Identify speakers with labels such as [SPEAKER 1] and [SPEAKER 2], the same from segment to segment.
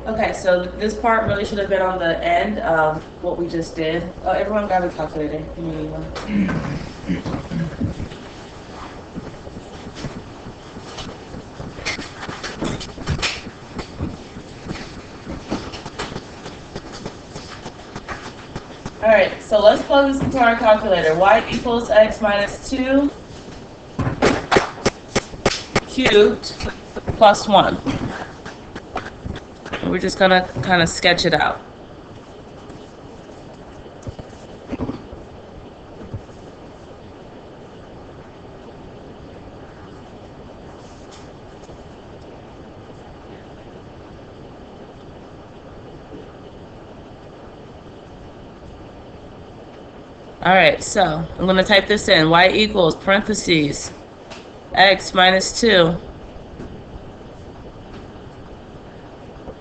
[SPEAKER 1] Okay, so this part really should have been on the end of what we just did. Oh, everyone grab a calculator. Give me one. All right, so let's plug this into our calculator. Y equals x minus 2 cubed plus 1. And we're just going to kind of sketch it out. All right, so I'm going to type this in. Y equals parentheses x minus 2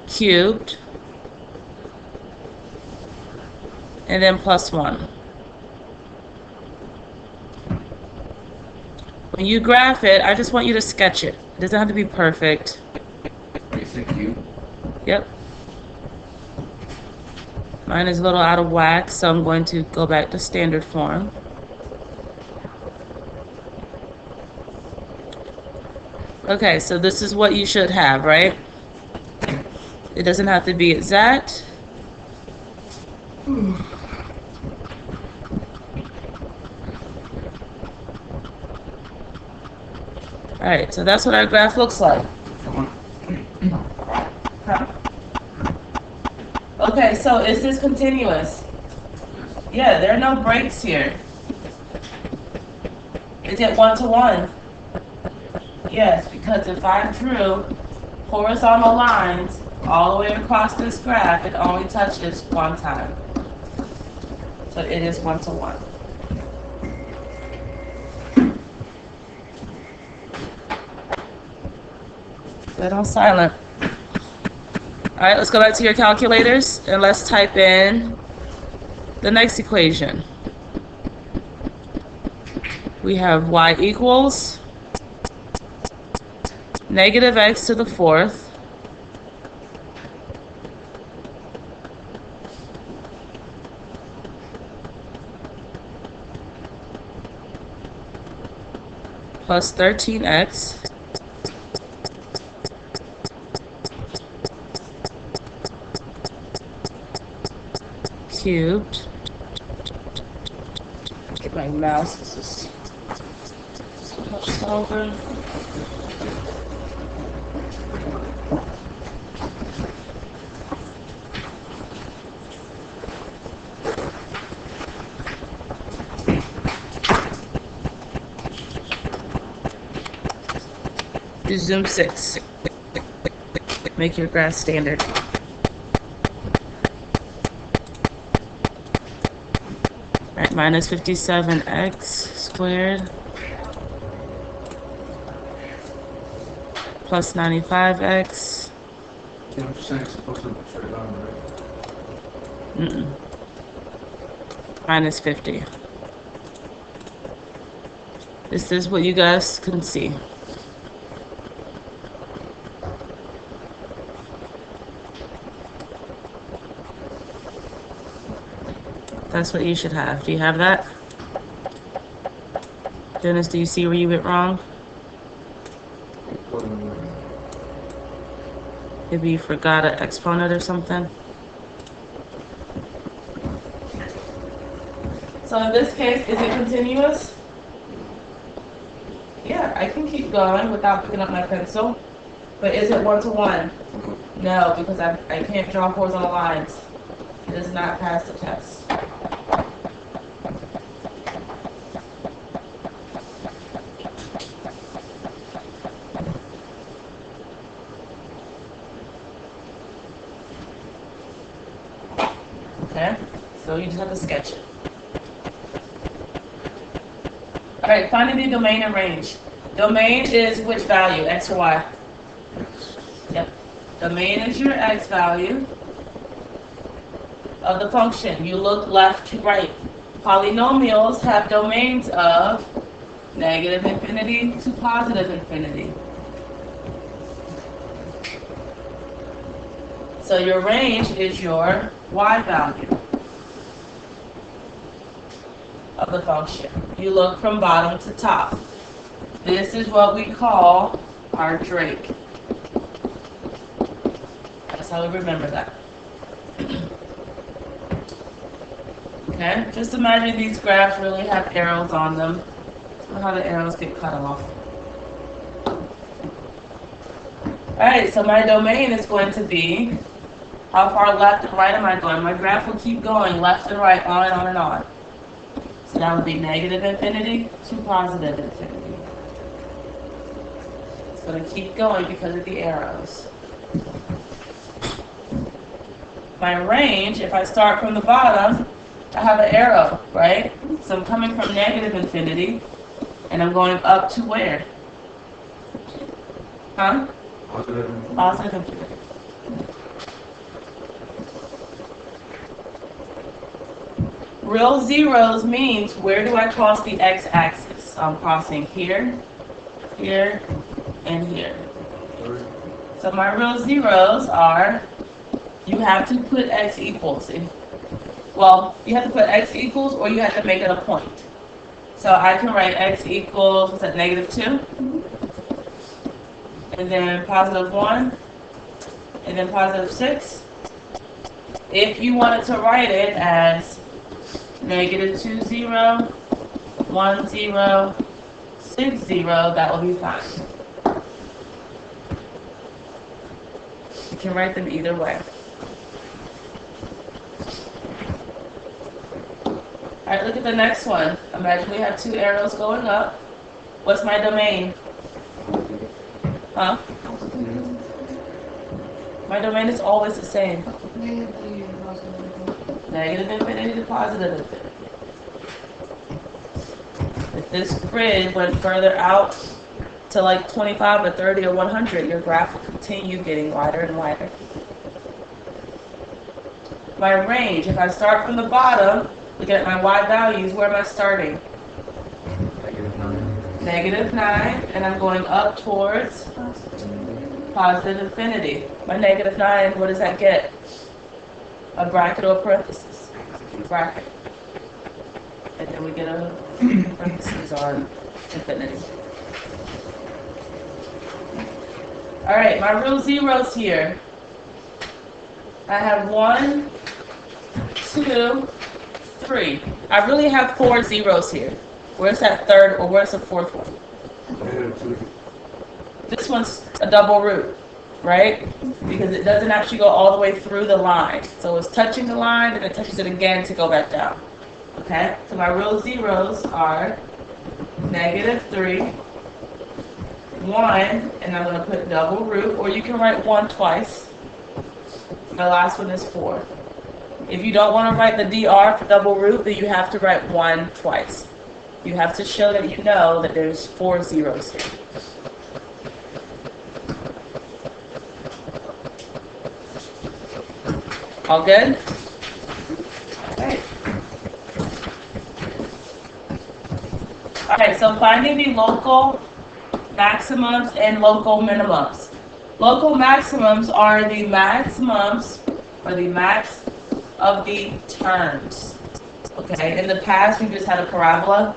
[SPEAKER 1] cubed and then plus 1. When you graph it, I just want you to sketch it. It doesn't have to be perfect.
[SPEAKER 2] Basic cube.
[SPEAKER 1] Yep. Mine is a little out of whack, so I'm going to go back to standard form. Okay, so this is what you should have, right? It doesn't have to be exact. All right, so that's what our graph looks like. Okay, so is this continuous? Yeah, there are no breaks here. Is it 1 to 1? Yes, because if I drew horizontal lines all the way across this graph, it only touches one time. So it is 1 to 1. Put on silent. All right, let's go back to your calculators and let's type in the next equation. We have y equals negative x to the 4th plus 13x cubed. Get my mouse. This is so much longer. Do Zoom 6. Make your graph standard. Right, minus 57x squared plus 95x.
[SPEAKER 2] Yeah, I'm just saying it's supposed to be straight line, right?
[SPEAKER 1] Minus 50. This is what you guys can see. That's what you should have. Do you have that? Dennis, do you see where you went wrong? Maybe you forgot an exponent or something. So in this case, is it continuous? Yeah, I can keep going without picking up my pencil. But is it 1 to 1? No, because I can't draw horizontal lines. It does not pass the test. Okay, so you just have to sketch it. All right, finding the domain and range. Domain is which value, x or y? Yep. Domain is your x value of the function. You look left to right. Polynomials have domains of negative infinity to positive infinity. So your range is your y value of the function. You look from bottom to top. This is what we call our Drake. That's how we remember that. Okay, just imagine these graphs really have arrows on them. Look how the arrows get cut off. Alright, so my domain is going to be, how far left and right am I going? My graph will keep going left and right, on and on and on. So that would be negative infinity to positive infinity. It's going to keep going because of the arrows. My range, if I start from the bottom, I have an arrow, right? So I'm coming from negative infinity, and I'm going up to where? Huh? Positive infinity. Real zeros means where do I cross the x-axis? So I'm crossing here, here, and here. So my real zeros are, you have to put x equals. Well, you have to put x equals or you have to make it a point. So I can write x equals, what's that, -2? And then +1, and then +6. If you wanted to write it as -2, 0, 1, 0, 6, 0, that will be fine. You can write them either way. Alright, look at the next one. Imagine we have two arrows going up. What's my domain? Huh? My domain is always the same. Negative infinity to positive infinity. If this grid went further out to like 25 or 30 or 100, your graph will continue getting wider and wider. My range, if I start from the bottom, look at my y values, where am I starting? -9, and I'm going up towards positive infinity. My -9, what does that get? A bracket or a parenthesis? Bracket. And then we get a parentheses on infinity. Alright, my real zeros here. I have 1, 2, 3. I really have 4 zeros here. Where's that third or where's the fourth one? This one's a double root, right? Because it doesn't actually go all the way through the line. So it's touching the line and it touches it again to go back down. Okay? So my real zeros are -3, 1, and I'm going to put double root, or you can write 1 twice. My last one is 4. If you don't want to write the DR for double root, then you have to write 1 twice. You have to show that you know that there's 4 zeros here. All good? Okay. Alright, so finding the local maximums and local minimums. Local maximums are the maximums, or the max of the terms. Okay, in the past we just had a parabola,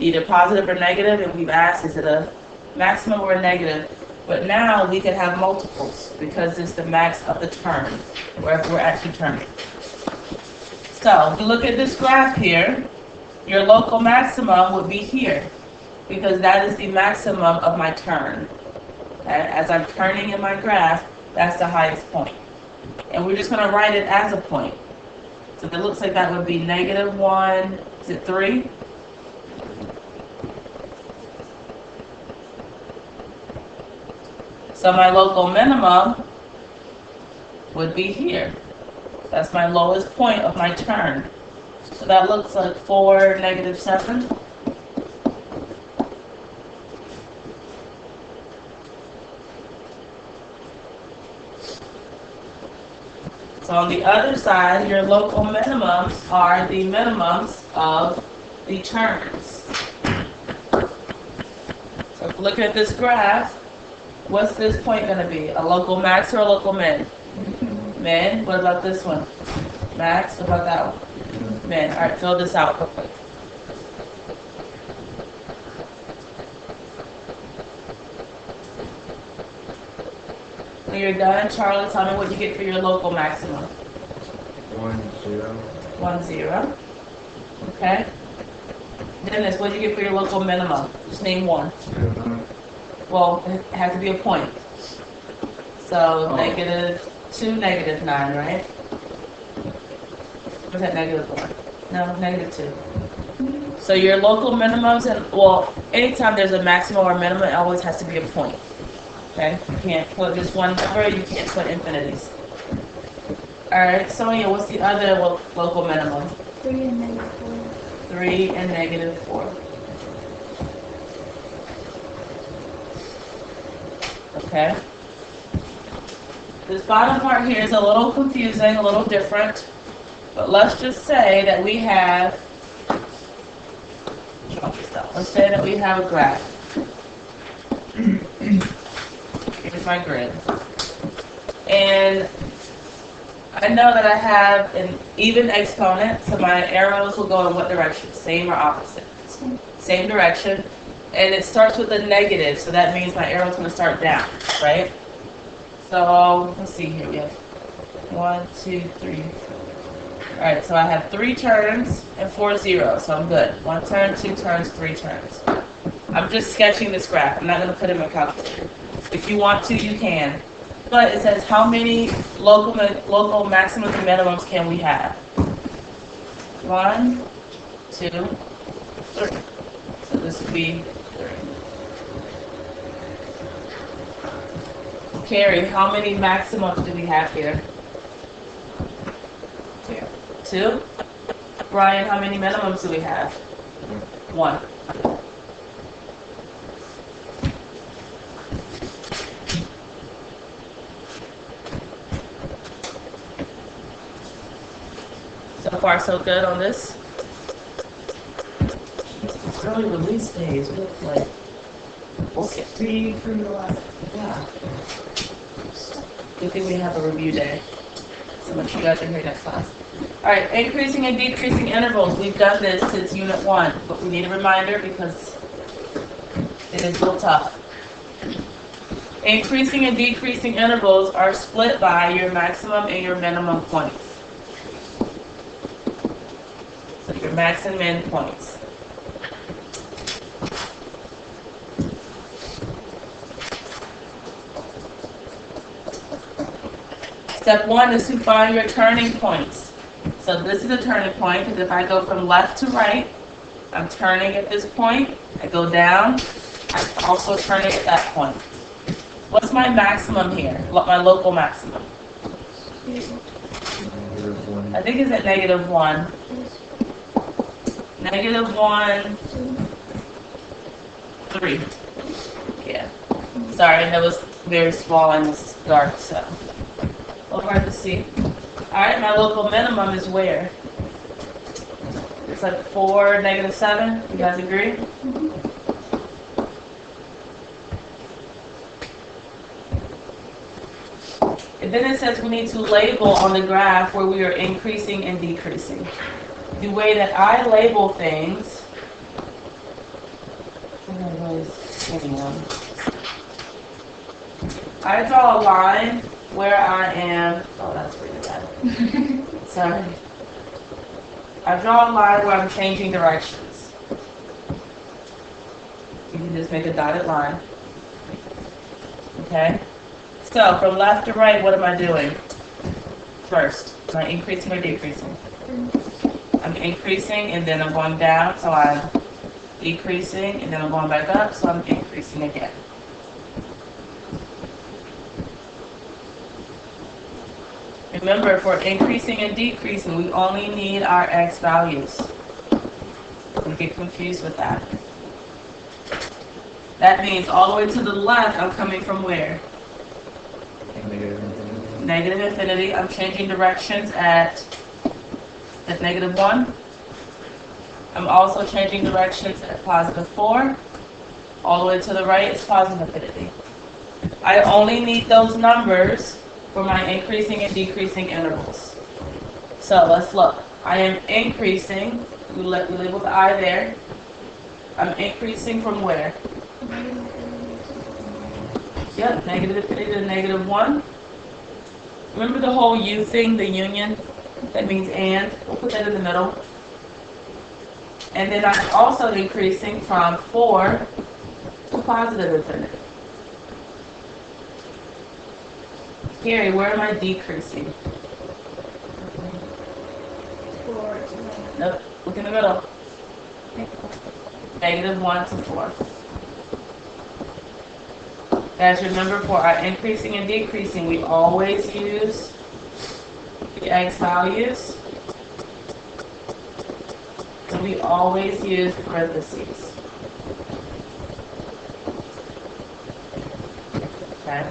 [SPEAKER 1] either positive or negative, and we've asked, is it a maximum or a negative? But now we can have multiples because it's the max of the term, wherever we're actually terming. So, if you look at this graph here, your local maximum would be here, because that is the maximum of my turn. And as I'm turning in my graph, that's the highest point. And we're just going to write it as a point. So it looks like that would be -1, is it 3? So my local minimum would be here. That's my lowest point of my turn. So that looks like 4, -7. So on the other side, your local minimums are the minimums of the turns. So if looking at this graph, what's this point going to be? A local max or a local min? Min, what about this one? Max, what about that one? Min. All right, fill this out real quick. When you're done, Charlie, tell me what you get for your local maximum.
[SPEAKER 2] 1, 0.
[SPEAKER 1] 1, 0. Okay. Dennis, what do you get for your local minimum? Just name one.
[SPEAKER 2] 9.
[SPEAKER 1] Well, it has to be a point. So
[SPEAKER 2] Oh.
[SPEAKER 1] -2, -9, right? Or is that -1? No, -2. So your local minimums, and well, anytime there's a maximum or minimum, it always has to be a point. Okay? You can't put just one number, you can't put infinities. Alright, Sonia, what's the other local minimum?
[SPEAKER 3] 3 and -4.
[SPEAKER 1] 3 and -4. Okay. This bottom part here is a little confusing, a little different, but let's just say that we have, let's say that we have a graph. Here's my grid. And I know that I have an even exponent, so my arrows will go in what direction? Same or opposite? Same direction. And it starts with a negative, so that means my arrow's going to start down, right? So, let's see here. We have 1, 2, 3, 4. Alright, so I have 3 turns and 4 zeros, so I'm good. 1 turn, 2 turns, 3 turns. I'm just sketching this graph. I'm not going to put it in my calculator. If you want to, you can. But it says how many local maximums and minimums can we have? 1, 2, 3. So this would be 3. Carrie, how many maximums do we have here? 2. Brian, how many minimums do we have? 1. So far, so good on this. Early release days look like. Okay.
[SPEAKER 3] 3 from the left.
[SPEAKER 1] Yeah. Good thing we have a review day. So much you guys are here next class. Alright, increasing and decreasing intervals. We've done this since Unit 1, but we need a reminder because it is a little tough. Increasing and decreasing intervals are split by your maximum and your minimum points. So your max and min points. Step 1 is to find your turning points. So this is a turning point because if I go from left to right, I'm turning at this point. I go down, I'm also turning at that point. What's my maximum here? My local maximum?
[SPEAKER 2] -1.
[SPEAKER 1] I think it's at -1. -1, 3. Yeah. Sorry, that was very small and it's dark, so. A little hard to see. Alright, my local minimum is where? It's like 4, -7. You guys agree? And then it says we need to label on the graph where we are increasing and decreasing. The way that I label things, I draw a line where I am, oh that's pretty bad. Sorry. I draw a line where I'm changing directions. You can just make a dotted line. Okay? So, from left to right, what am I doing? First, am I increasing or decreasing? I'm increasing and then I'm going down, so I'm decreasing and then I'm going back up, so I'm increasing again. Remember, if we're increasing and decreasing, we only need our x values. Don't get confused with that. That means all the way to the left, I'm coming from where? Negative infinity. I'm changing directions at -1. I'm also changing directions at +4. All the way to the right is positive infinity. I only need those numbers for my increasing and decreasing intervals. So let's look. I am increasing, we label the I there. I'm increasing from where? Yep, negative infinity to negative 1. Remember the whole U thing, the union? That means and. We'll put that in the middle. And then I'm also increasing from 4 to positive infinity. Gary, where am I decreasing?
[SPEAKER 3] 4 to 9.
[SPEAKER 1] Nope, look in the middle. Negative 1 to 4. Guys, remember for our increasing and decreasing, we always use the x values. So we always use parentheses. Okay.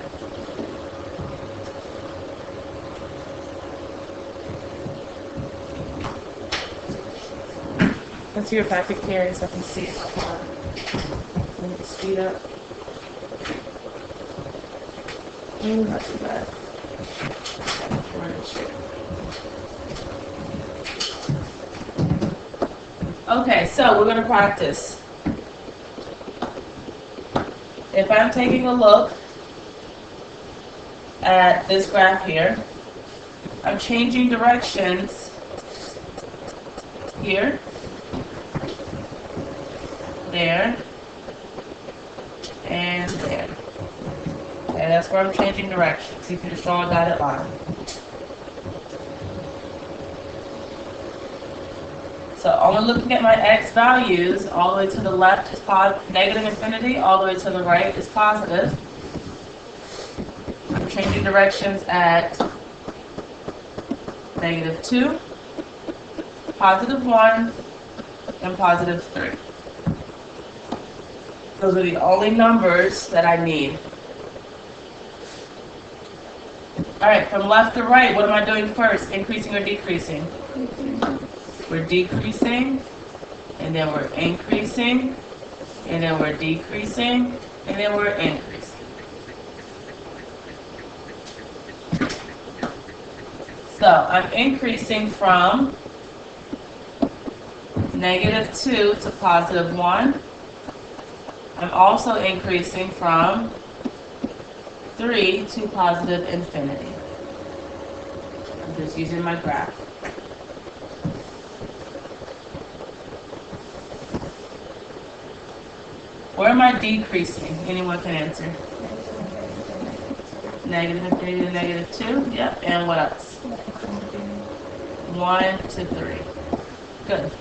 [SPEAKER 1] Let's see if I can carry so I can see it. Let me speed up. Not too bad. Okay, so we're going to practice. If I'm taking a look at this graph here, I'm changing directions here, there, and there. Okay, that's where I'm changing directions. You can just draw a dotted line. So only looking at my x values, all the way to the left is negative infinity, all the way to the right is positive. I'm changing directions at negative 2, positive 1, and positive 3. Those are the only numbers that I need. All right, from left to right, what am I doing first? Increasing or decreasing? We're decreasing, and then we're increasing, and then we're decreasing, and then we're increasing. So I'm increasing from negative 2 to positive 1. I'm also increasing from 3 to positive infinity. I'm just using my graph. Where am I decreasing? Anyone can answer. Negative infinity to negative 2. Yep. And what else? 1 to 3. Good.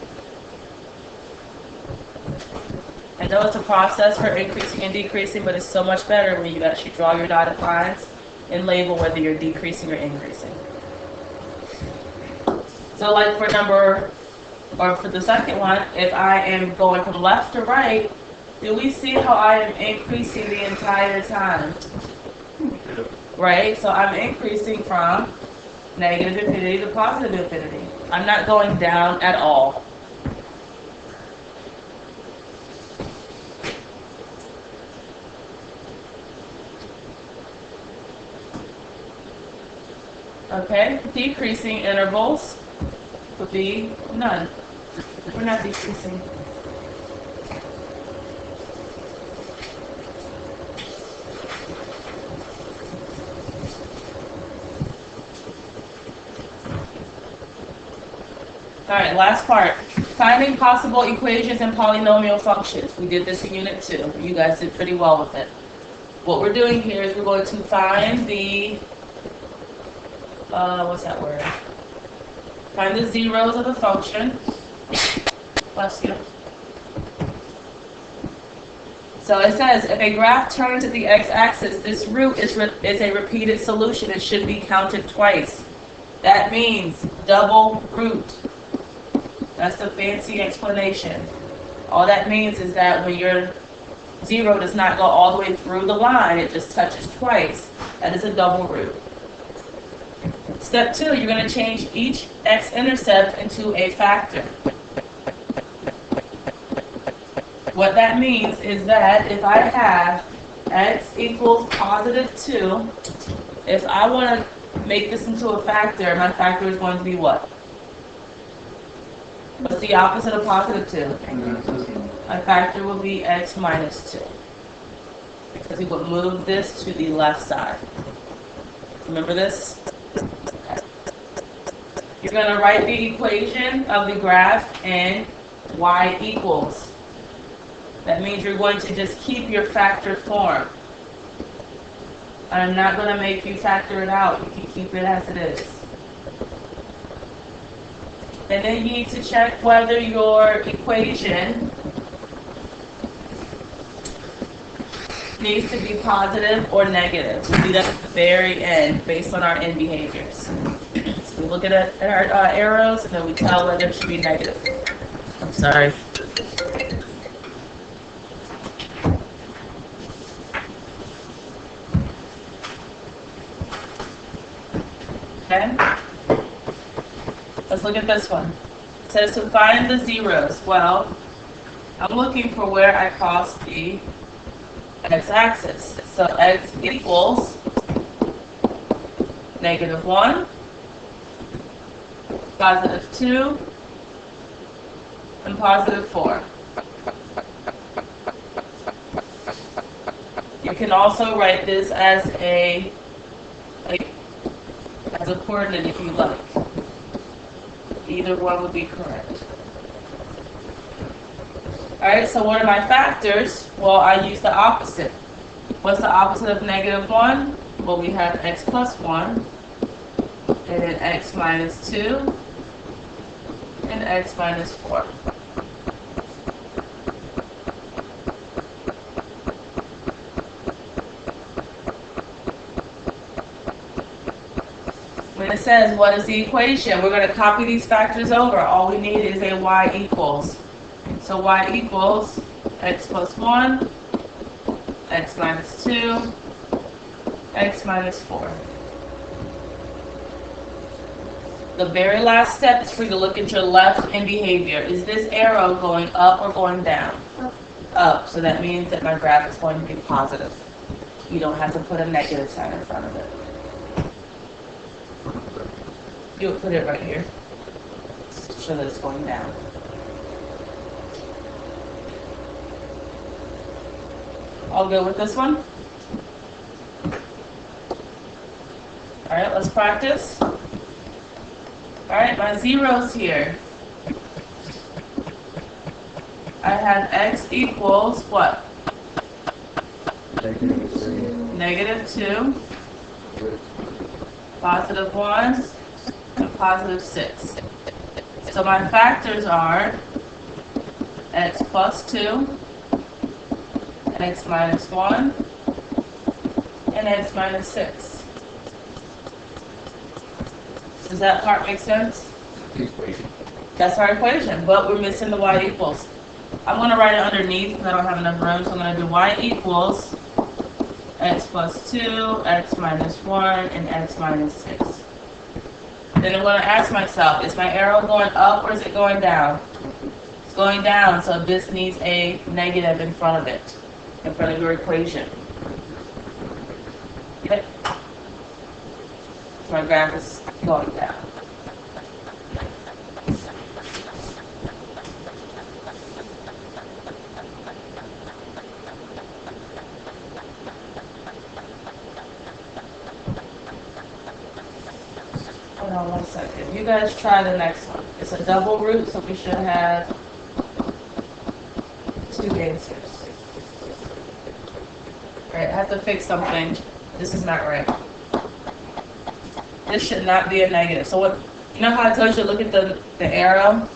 [SPEAKER 1] I know it's a process for increasing and decreasing, but it's so much better when you actually draw your dotted lines and label whether you're decreasing or increasing. So like for the second one, if I am going from left to right, do we see how I am increasing the entire time? Right? So I'm increasing from negative infinity to positive infinity. I'm not going down at all. Okay, decreasing intervals would be none. We're not decreasing. All right, last part. Finding possible equations and polynomial functions. We did this in Unit 2. You guys did pretty well with it. What we're doing here is we're going to find the, what's that word? Find the zeros of the function. Bless you. So it says, if a graph turns at the x-axis, this root is a repeated solution. It should be counted twice. That means double root. That's the fancy explanation. All that means is that when your zero does not go all the way through the line, it just touches twice. That is a double root. Step 2, you're going to change each x-intercept into a factor. What that means is that if I have x equals positive 2, if I want to make this into a factor, my factor is going to be what? What's the opposite of positive 2? My factor will be x minus 2. Because we would move this to the left side. Remember this? Okay. You're going to write the equation of the graph in y equals. That means you're going to just keep your factor form. I'm not going to make you factor it out. You can keep it as it is. And then you need to check whether your equation needs to be positive or negative. We'll do that at the very end based on our end behaviors. So we look at our arrows and then we tell whether it should be negative. I'm sorry. Okay? Let's look at this one. It says to find the zeros. Well, I'm looking for where I cross the x-axis. So x equals -1, +2, and +4. You can also write this as a coordinate if you like. Either one would be correct. Alright, so what are my factors? Well, I use the opposite. What's the opposite of -1? Well, we have x plus 1, and then x minus 2, and x minus 4. When it says what is the equation, we're going to copy these factors over. All we need is a y equals. So y equals x plus 1, x minus 2, x minus 4. The very last step is for you to look at your left in behavior. Is this arrow going up or going down? Up. So that means that my graph is going to be positive. You don't have to put a negative sign in front of it. You'll put it right here so that it's going down. All good with this one? Alright, let's practice. Alright, my zeros here. I have x equals what? -2, +1, and +6. So my factors are x plus 2, x minus 1, and x minus 6. Does that part make sense?
[SPEAKER 2] Equation.
[SPEAKER 1] That's our equation, but we're missing the y equals. I'm going to write it underneath because I don't have enough room, so I'm going to do y equals x plus 2, x minus 1, and x minus 6. Then I'm going to ask myself, is my arrow going up or is it going down? It's going down, so this needs a negative in front of it, in front of your equation. Okay? So my graph is going down. Hold on 1 second. You guys try the next one. It's a double root, so we should have 2 answers. Alright, I have to fix something. This is not right. This should not be a negative. So what, you know how I told you to look at the arrow?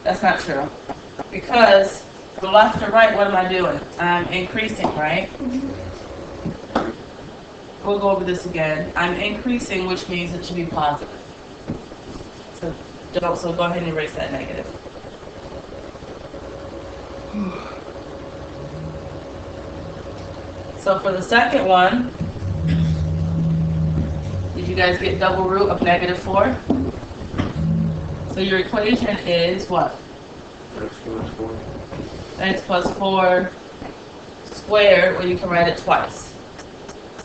[SPEAKER 1] That's not true. Because from left to right, what am I doing? I'm increasing, right? We'll go over this again. I'm increasing, which means it should be positive. So go ahead and erase that negative. So for the second one, did you guys get double root of -4? So your equation is what?
[SPEAKER 2] X plus 4.
[SPEAKER 1] X plus 4 squared, or you can write it twice.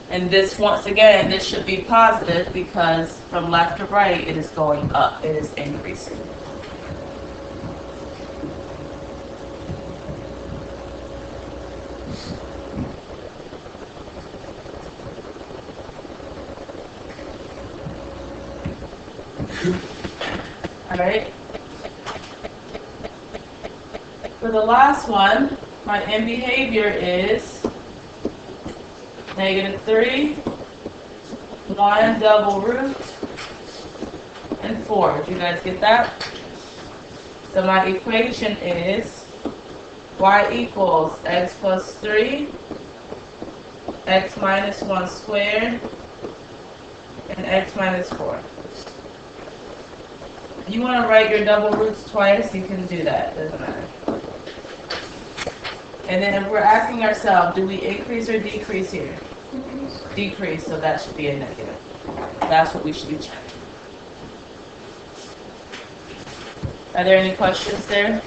[SPEAKER 1] And this, once again, this should be positive because from left to right, it is going up. It is increasing. All right. For the last one, my end behavior is -3, 1 double root, and 4. Did you guys get that? So my equation is y equals x plus 3, x minus 1 squared, and x minus 4. If you want to write your double roots twice, you can do that. Doesn't matter. And then if we're asking ourselves, do we increase or decrease here? Decrease, so that should be a negative. That's what we should be checking. Are there any questions there?